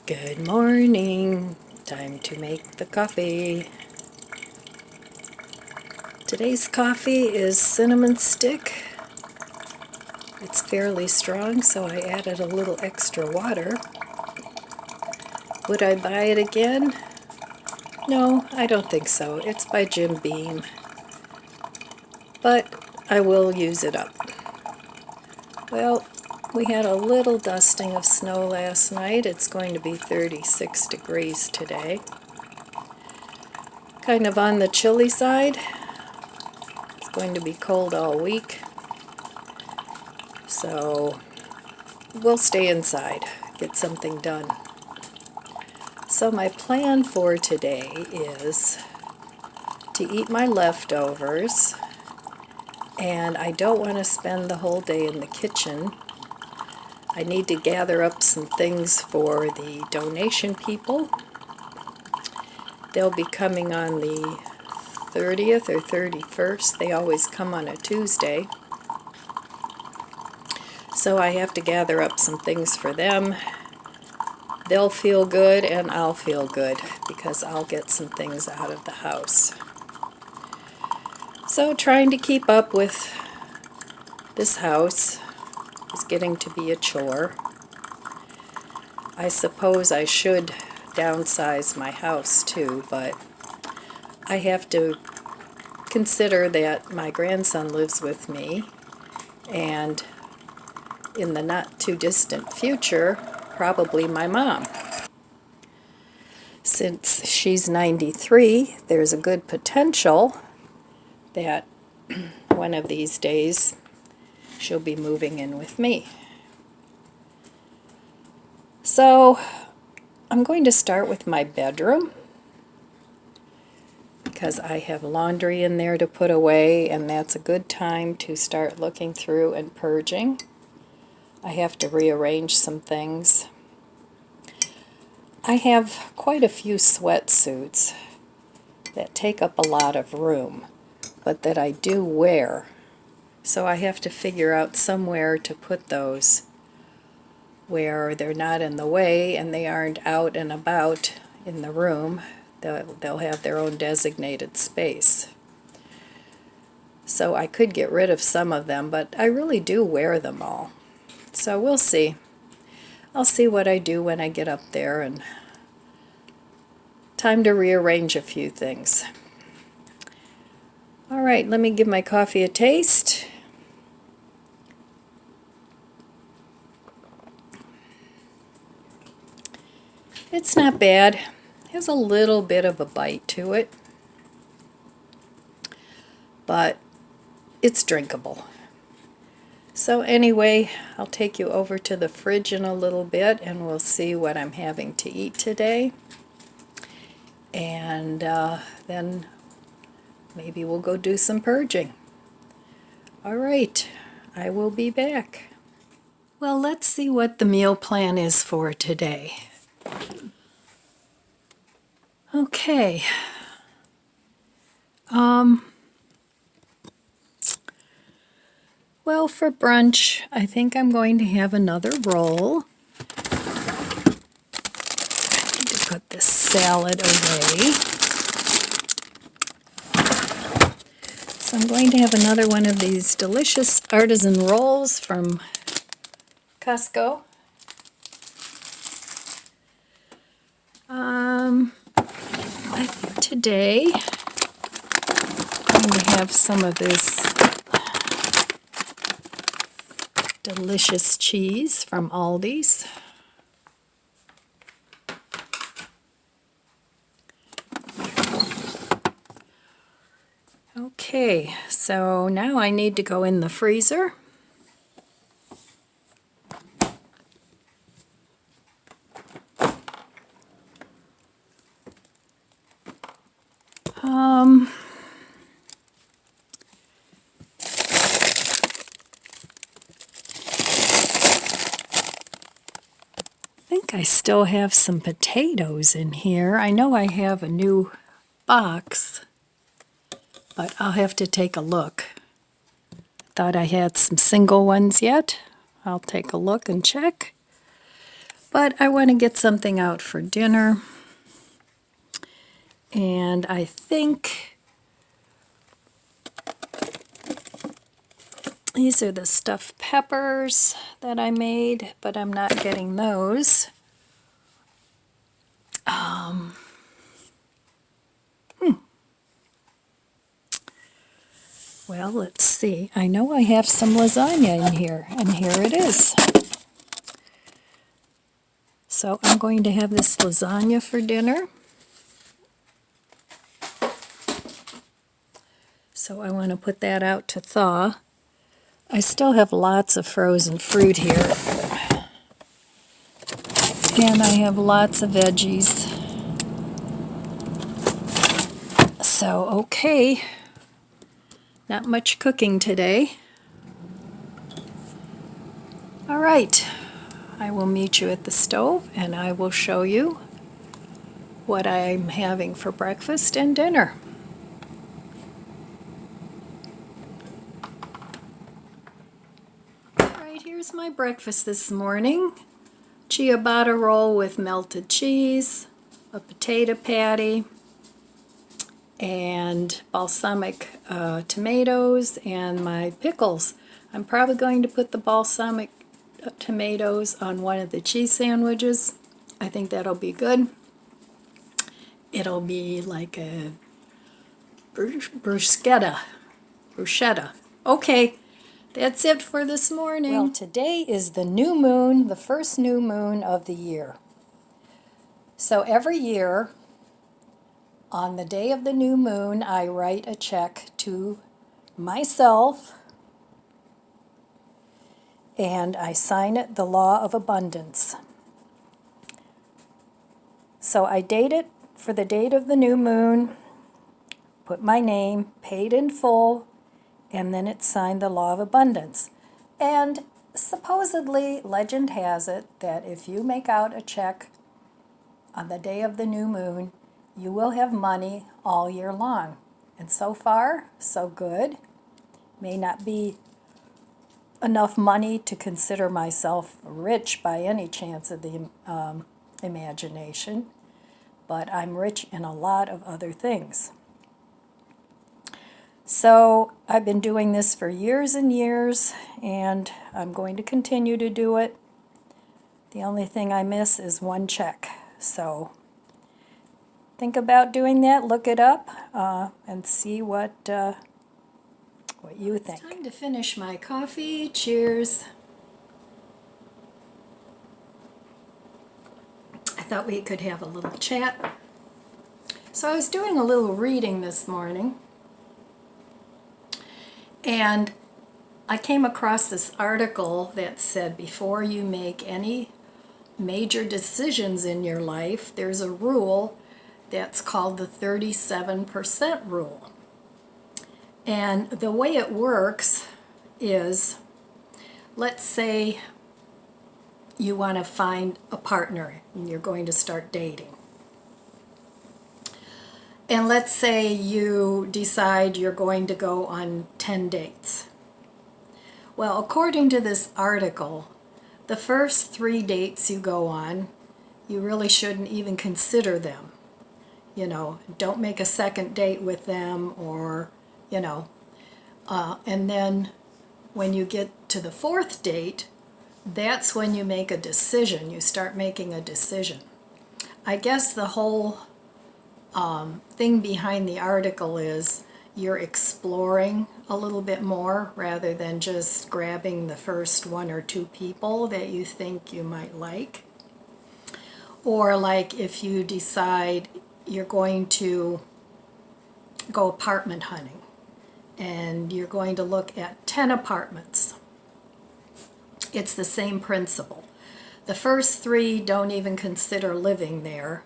Good morning. Time to make the coffee. Today's coffee is cinnamon stick. It's fairly strong, so I added a little extra water. Would I buy it again? No, I don't think so. It's by Jim Beam. But I will use it up. Well, we had a little dusting of snow last night. It's going to be 36 degrees today. Kind of on the chilly side. It's going to be cold all week. So we'll stay inside, get something done. So my plan for today is to eat my leftovers, and I don't want to spend the whole day in the kitchen. I need to gather up some things for the donation people. They'll be coming on the 30th or 31st. They always come on a Tuesday. So I have to gather up some things for them. They'll feel good and I'll feel good because I'll get some things out of the house. So trying to keep up with this house is getting to be a chore. I suppose I should downsize my house too, but I have to consider that my grandson lives with me, and in the not too distant future, probably my mom. Since she's 93, there's a good potential that one of these days she'll be moving in with me. So I'm going to start with my bedroom because I have laundry in there to put away, and that's a good time to start looking through and purging. I have to rearrange some things. I have quite a few sweatsuits that take up a lot of room, but that I do wear. So I have to figure out somewhere to put those where they're not in the way and they aren't out and about in the room. They'll have their own designated space. So I could get rid of some of them, but I really do wear them all. So we'll see. I'll see what I do when I get up there, and time to rearrange a few things. All right, let me give my coffee a taste. It's not bad. It has a little bit of a bite to it, but it's drinkable. So anyway, I'll take you over to the fridge in a little bit and we'll see what I'm having to eat today. And then maybe we'll go do some purging. All right, I will be back. Well, let's see what the meal plan is for today. Okay. Well, for brunch, I think I'm going to have another roll. I need to put this salad away. So I'm going to have another one of these delicious artisan rolls from Costco. Today, I'm going to have some of this delicious cheese from Aldi's. Okay, so now I need to go in the freezer. I think I still have some potatoes in here. I know I have a new box, but I'll have to take a look. Thought I had some single ones yet. I'll take a look and check. But I want to get something out for dinner. And I think these are the stuffed peppers that I made, but I'm not getting those. Well, let's see. I know I have some lasagna in here, and here it is. So I'm going to have this lasagna for dinner. So I want to put that out to thaw. I still have lots of frozen fruit here. And I have lots of veggies. So, okay. Not much cooking today. All right. I will meet you at the stove and I will show you what I'm having for breakfast and dinner. All right, here's my breakfast this morning. Ciabatta roll with melted cheese, a potato patty, and balsamic tomatoes, and my pickles. I'm probably going to put the balsamic tomatoes on one of the cheese sandwiches. I think that'll be good. It'll be like a bruschetta. Okay, that's it for this morning. Well, today is the new moon, the first new moon of the year. So every year, on the day of the new moon, I write a check to myself and I sign it the law of abundance. So I date it for the date of the new moon, put my name, paid in full, and then it's signed the law of abundance. And supposedly, legend has it that if you make out a check on the day of the new moon, you will have money all year long. And so far, so good. May not be enough money to consider myself rich by any chance of the imagination, but I'm rich in a lot of other things. So I've been doing this for years and years, and I'm going to continue to do it. The only thing I miss is one check. So think about doing that, look it up, and see what you think. It's time to finish my coffee. Cheers. I thought we could have a little chat. So I was doing a little reading this morning, and I came across this article that said before you make any major decisions in your life, there's a rule that's called the 37% rule. And the way it works is, let's say you want to find a partner and you're going to start dating. And let's say you decide you're going to go on 10 dates. Well, according to this article, the first 3 dates you go on, you really shouldn't even consider them. You know, don't make a second date with them, or, you know. And then when you get to the 4th date, that's when you make a decision. You start making a decision. I guess the whole thing behind the article is you're exploring a little bit more rather than just grabbing the first 1 or 2 people that you think you might like. Or like if you decide you're going to go apartment hunting and you're going to look at 10 apartments. It's the same principle. The first 3 don't even consider living there,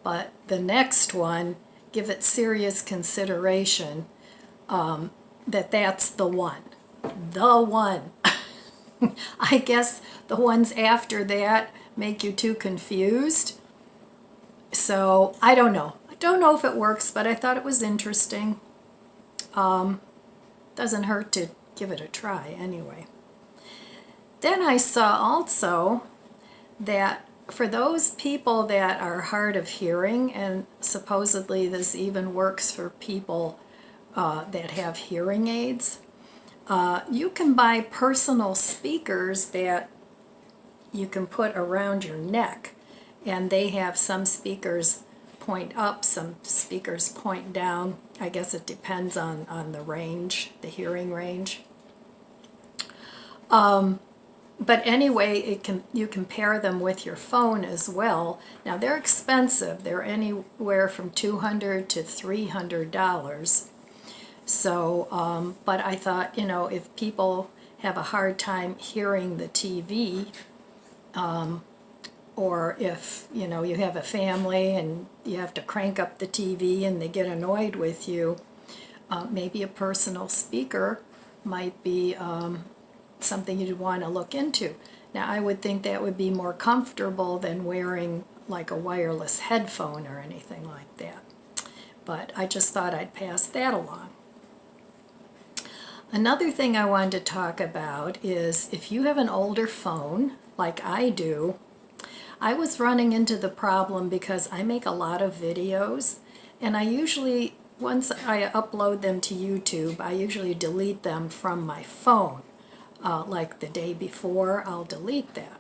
but the next one, give it serious consideration that's the one. The one. I guess the ones after that make you too confused. So I don't know. I don't know if it works, but I thought it was interesting. Doesn't hurt to give it a try anyway. Then I saw also that for those people that are hard of hearing, and supposedly this even works for people that have hearing aids, you can buy personal speakers that you can put around your neck, and they have some speakers point up, some speakers point down. I guess it depends on the range, the hearing range. But anyway, you can pair them with your phone as well. Now they're expensive. They're anywhere from $200 to $300. So, but I thought, you know, if people have a hard time hearing the TV, or if, you know, you have a family and you have to crank up the TV and they get annoyed with you, maybe a personal speaker might be something you'd want to look into. Now, I would think that would be more comfortable than wearing like a wireless headphone or anything like that. But I just thought I'd pass that along. Another thing I wanted to talk about is if you have an older phone, like I do, I was running into the problem because I make a lot of videos, and I usually, once I upload them to YouTube, I usually delete them from my phone. Like the day before, I'll delete that.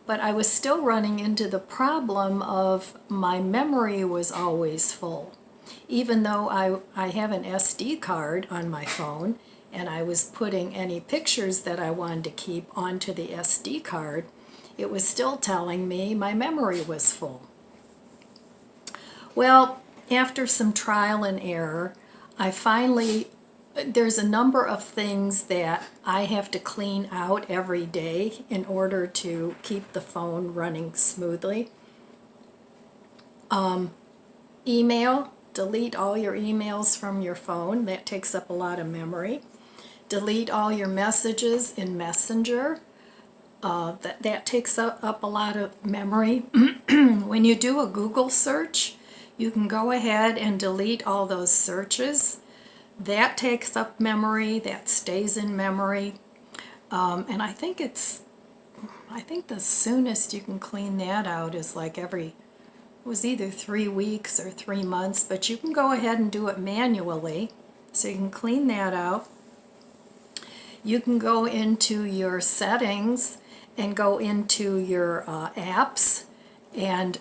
But I was still running into the problem of my memory was always full. Even though I have an SD card on my phone, and I was putting any pictures that I wanted to keep onto the SD card, it was still telling me my memory was full. Well, after some trial and error, there's a number of things that I have to clean out every day in order to keep the phone running smoothly. Email, delete all your emails from your phone. That takes up a lot of memory. Delete all your messages in Messenger. That takes up a lot of memory. When you do a Google search, you can go ahead and delete all those searches. That takes up memory, that stays in memory, and I think the soonest you can clean that out is like it was either 3 weeks or 3 months, but you can go ahead and do it manually, so you can clean that out. You can go into your settings and go into your apps, and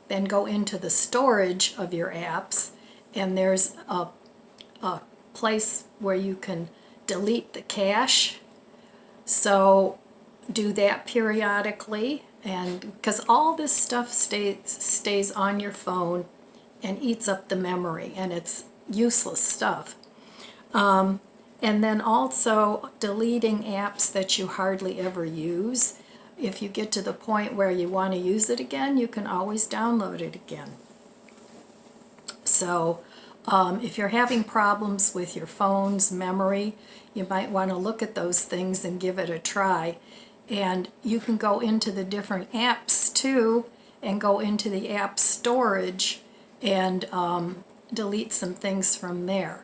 then go into the storage of your apps, and there's a place where you can delete the cache. So do that periodically, and because all this stuff stays on your phone and eats up the memory, and it's useless stuff. And then also deleting apps that you hardly ever use. If you get to the point where you want to use it again, you can always download it again. So if you're having problems with your phone's memory, you might want to look at those things and give it a try. And you can go into the different apps too, and go into the app storage and delete some things from there.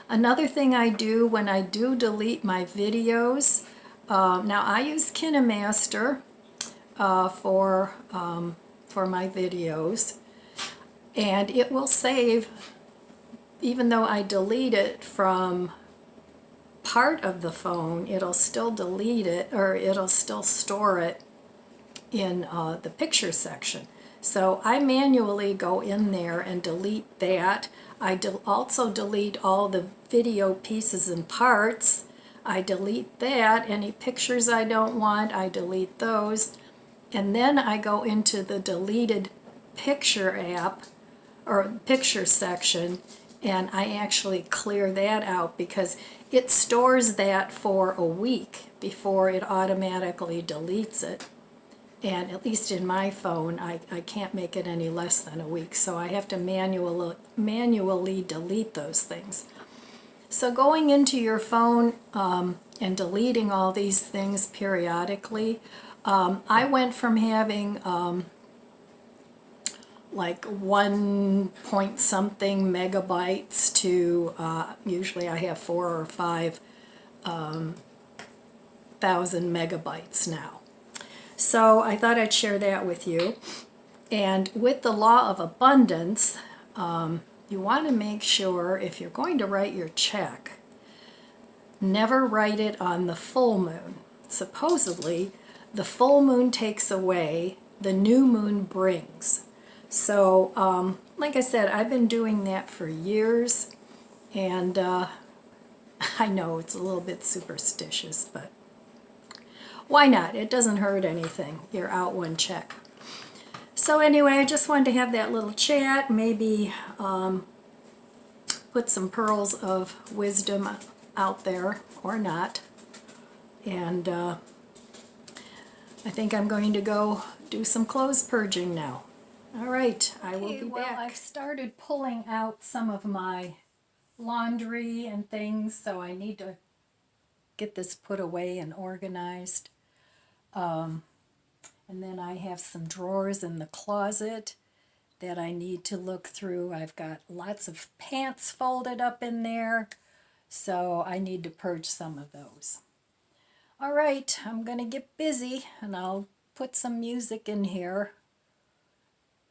Another thing I do when I do delete my videos, now I use KineMaster for my videos, and it will save, even though I delete it from part of the phone, it'll still delete it, or it'll still store it in the picture section. So I manually go in there and delete that. I also delete all the video pieces and parts. I delete that. Any pictures I don't want, I delete those. And then I go into the deleted picture app, or picture section, and I actually clear that out because it stores that for a week before it automatically deletes it. And at least in my phone, I can't make it any less than a week, so I have to manually delete those things. So going into your phone and deleting all these things periodically, I went from having like 1 point something megabytes to usually I have 4 or 5 thousand megabytes now. So I thought I'd share that with you. And with the law of abundance, you want to make sure if you're going to write your check, never write it on the full moon. Supposedly, the full moon takes away, the new moon brings. So, like I said, I've been doing that for years, and I know it's a little bit superstitious, but why not? It doesn't hurt anything. You're out one check. So anyway, I just wanted to have that little chat, maybe put some pearls of wisdom out there, or not. And I think I'm going to go do some clothes purging now. All right, I will be back. I've started pulling out some of my laundry and things, so I need to get this put away and organized. And then I have some drawers in the closet that I need to look through. I've got lots of pants folded up in there, so I need to purge some of those. All right, I'm going to get busy, and I'll put some music in here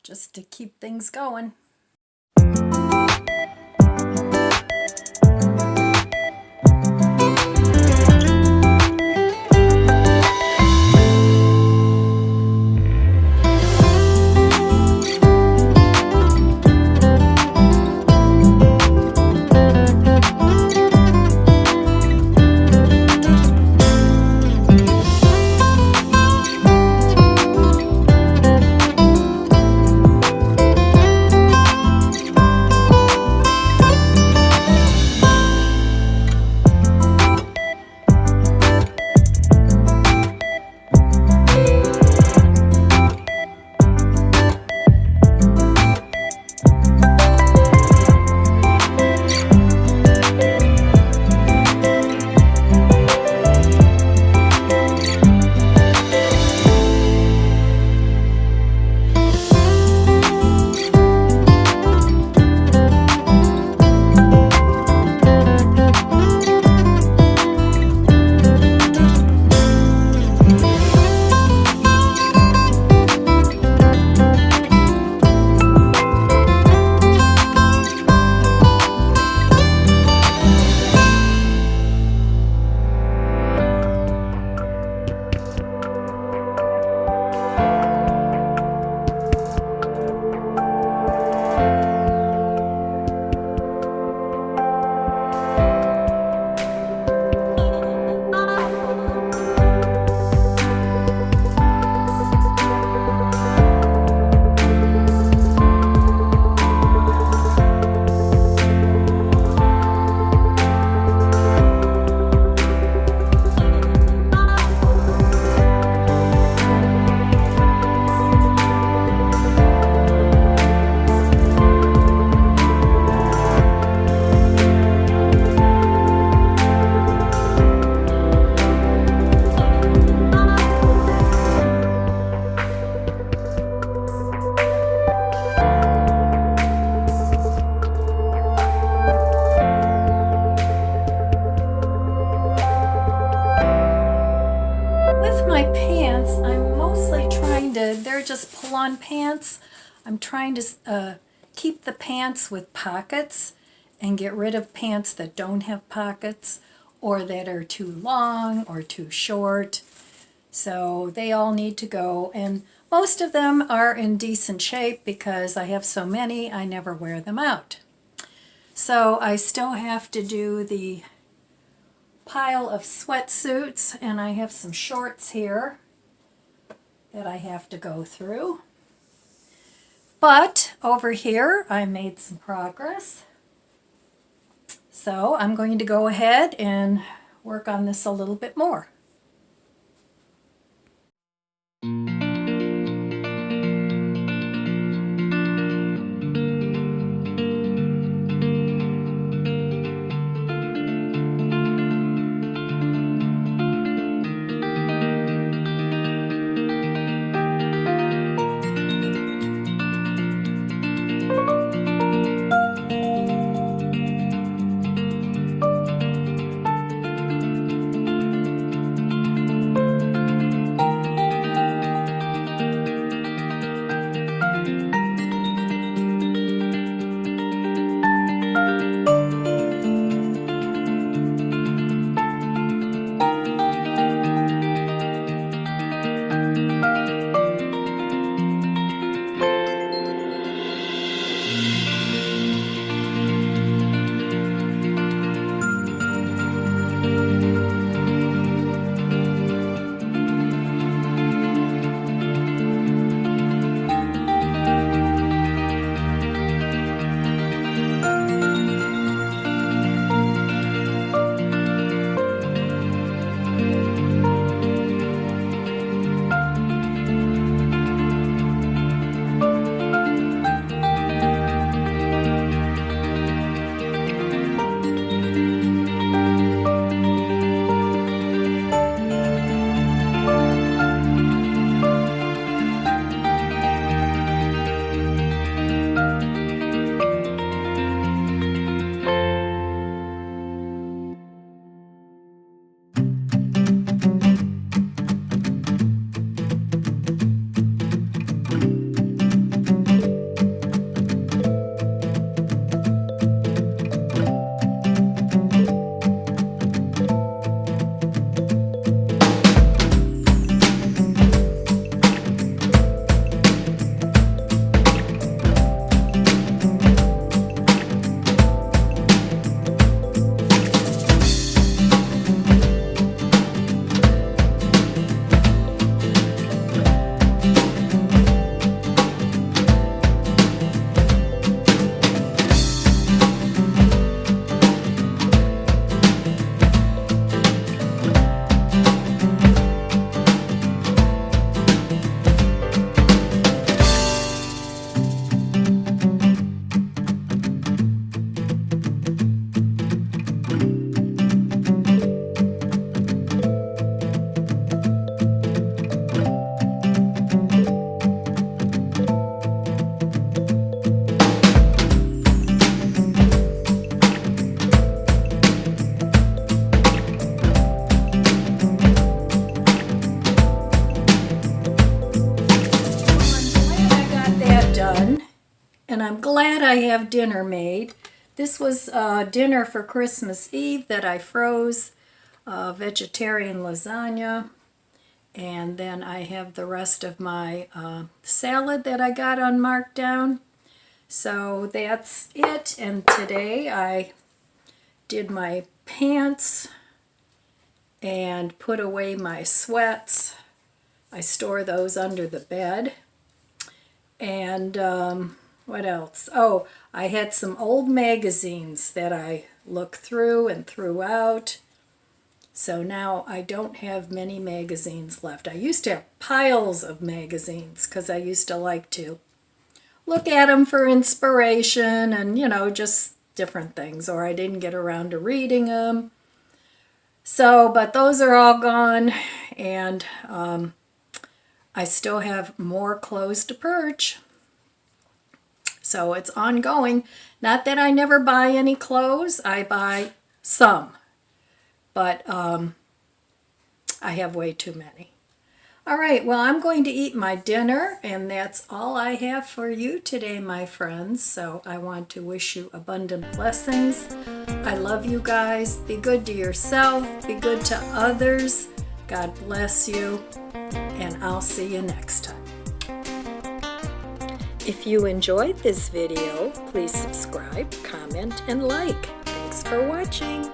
just to keep things going. They're just pull-on pants. I'm trying to keep the pants with pockets and get rid of pants that don't have pockets or that are too long or too short. So they all need to go, and most of them are in decent shape because I have so many I never wear them out. So I still have to do the pile of sweatsuits, and I have some shorts here that I have to go through. But over here I made some progress. So I'm going to go ahead and work on this a little bit more. and I'm glad I have dinner made. This was dinner for Christmas Eve that I froze, vegetarian lasagna, and then I have the rest of my salad that I got on markdown. So that's it, and today I did my pants and put away my sweats. I store those under the bed. And what else? Oh, I had some old magazines that I looked through and threw out. So now I don't have many magazines left. I used to have piles of magazines because I used to like to look at them for inspiration and, you know, just different things. Or I didn't get around to reading them. So, but those are all gone, and I still have more clothes to purge. So it's ongoing. Not that I never buy any clothes. I buy some. But I have way too many. All right, well, I'm going to eat my dinner, and that's all I have for you today, my friends. So I want to wish you abundant blessings. I love you guys. Be good to yourself. Be good to others. God bless you, and I'll see you next time. If you enjoyed this video, please subscribe, comment, and like. Thanks for watching.